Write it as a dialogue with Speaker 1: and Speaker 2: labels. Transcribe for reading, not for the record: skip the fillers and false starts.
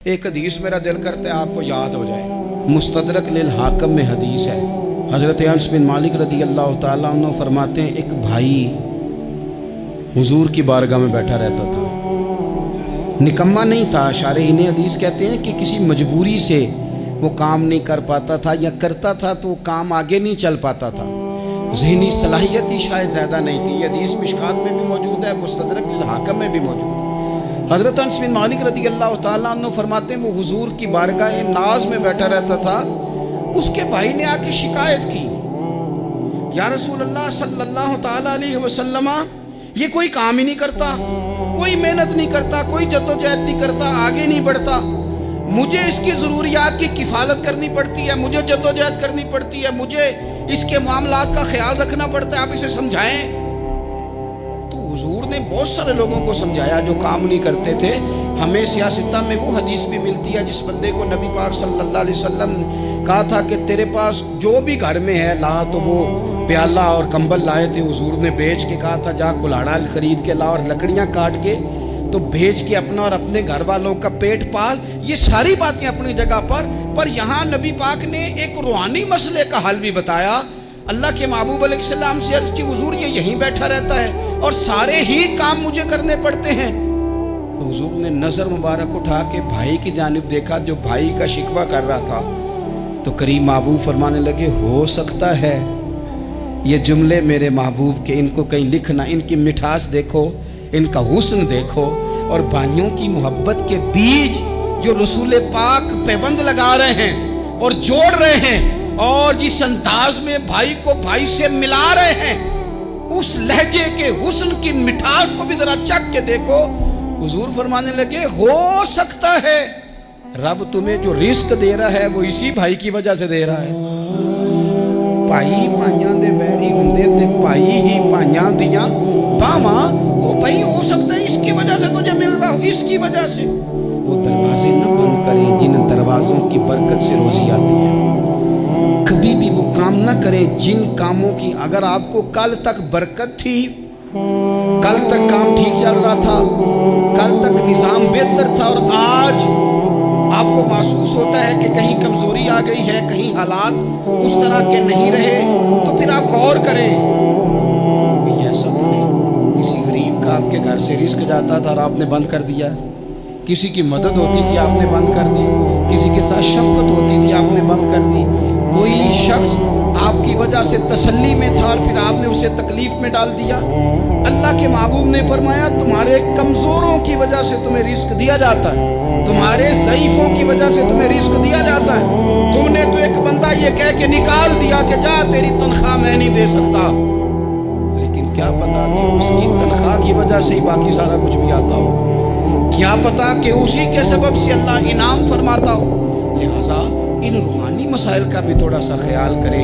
Speaker 1: ایک حدیث میرا دل کرتا ہے آپ کو یاد ہو جائے، مستدرک للحاکم میں حدیث ہے۔ حضرت انس بن مالک رضی اللہ تعالیٰ عنہ فرماتے ہیں ایک بھائی حضور کی بارگاہ میں بیٹھا رہتا تھا، نکما نہیں تھا، شارحین حدیث کہتے ہیں کہ کسی مجبوری سے وہ کام نہیں کر پاتا تھا، یا کرتا تھا تو وہ کام آگے نہیں چل پاتا تھا، ذہنی صلاحیت ہی شاید زیادہ نہیں تھی۔ یہ حدیث مشکات میں بھی موجود ہے، مستدرک للحاکم میں بھی موجود ہے۔ حضرت انس بن مالک رضی اللہ تعالیٰ عنہ فرماتے ہیں وہ حضور کی بارگاہ ناز میں بیٹھا رہتا تھا، اس کے بھائی نے آ کے شکایت کی، یا رسول اللہ صلی اللہ تعالیٰ علیہ وسلم، یہ کوئی کام ہی نہیں کرتا، کوئی محنت نہیں کرتا، کوئی جدوجہد نہیں کرتا، آگے نہیں بڑھتا، مجھے اس کی ضروریات کی کفالت کرنی پڑتی ہے، مجھے جدوجہد کرنی پڑتی ہے، مجھے اس کے معاملات کا خیال رکھنا پڑتا ہے، آپ اسے سمجھائیں۔ تو حضور نے بہت سارے لوگوں کو سمجھایا جو کام نہیں کرتے تھے۔ ہمیں سیاستہ میں وہ حدیث بھی ملتی ہے جس بندے کو نبی پاک صلی اللہ علیہ وسلم نے کہا تھا کہ تیرے پاس جو بھی گھر میں ہے لا، تو وہ پیالہ اور کمبل لائے تھے، حضور نے بیچ کے کہا تھا جا کلاڑا خرید کے لا اور لکڑیاں کاٹ کے تو بھیج کے اپنا اور اپنے گھر والوں کا پیٹ پال۔ یہ ساری باتیں اپنی جگہ پر یہاں نبی پاک نے ایک روحانی مسئلے کا حل بھی بتایا۔ اللہ کے محبوب علیہ السلام سے عرض کی حضور یہ یہیں بیٹھا رہتا ہے اور سارے ہی کام مجھے کرنے پڑتے ہیں۔ حضور نے نظر مبارک اٹھا کے بھائی کی جانب دیکھا جو بھائی کا شکوہ کر رہا تھا، تو کریم محبوب فرمانے لگے ہو سکتا ہے یہ جملے میرے محبوب کے، ان کو کہیں لکھنا، ان کی مٹھاس دیکھو، ان کا حسن دیکھو، اور بھائیوں کی محبت کے بیج جو رسول پاک پیوند لگا رہے ہیں اور جوڑ رہے ہیں، اور جس انداز میں بھائی کو بھائی سے ملا رہے ہیں، اس لہجے کے حسن کی مٹھاس کو بھی ذرا چکھ کے دیکھو۔ حضور فرمانے لگے ہو سکتا ہے رب تمہیں جو رزق دے رہا ہے وہ اسی بھائی کی وجہ سے دے رہا ہے۔ بھائی بھائیاں دے ویری ہوندے تے بھائی ہی بھائیاں دیاں باواں، وہ بھائی ہو سکتا ہے اس کی وجہ سے تجھے مل رہا ہو، اس کی وجہ سے۔ وہ دروازے نہ بند کریں جن دروازوں کی برکت سے روزی آتی ہے، کبھی بھی وہ کام نہ کریں جن کاموں کی اگر آپ کو کل تک برکت تھی، کل تک کام ٹھیک چل رہا تھا، کل تک نظام بہتر تھا، اور آج آپ کو محسوس ہوتا ہے کہ کہیں کمزوری آ گئی ہے، کہیں حالات اس طرح کے نہیں رہے، تو پھر آپ غور کریں کہ ایسا تو نہیں کسی غریب کا آپ کے گھر سے رزق جاتا تھا اور آپ نے بند کر دیا، کسی کی مدد ہوتی تھی آپ نے بند کر دی، کسی کے ساتھ شفقت ہوتی تھی آپ نے بند کر دی، کوئی شخص آپ کی وجہ سے تسلی میں تھا اور پھر آپ نے اسے تکلیف میں ڈال دیا۔ اللہ کے محبوب نے فرمایا تمہارے کمزوروں کی وجہ سے تمہیں رزق دیا جاتا ہے، تمہارے ضعیفوں کی وجہ سے تمہیں رزق دیا جاتا ہے۔ تم نے تو ایک بندہ یہ کہہ کے نکال دیا کہ جا تیری تنخواہ میں نہیں دے سکتا، لیکن کیا پتا کہ اس کی تنخواہ کی وجہ سے ہی باقی سارا کچھ بھی آتا ہو، کیا پتا کہ اسی کے سبب سے اللہ انعام فرماتا ہو۔ لہٰذا ان روحانی مسائل کا بھی تھوڑا سا خیال کریں۔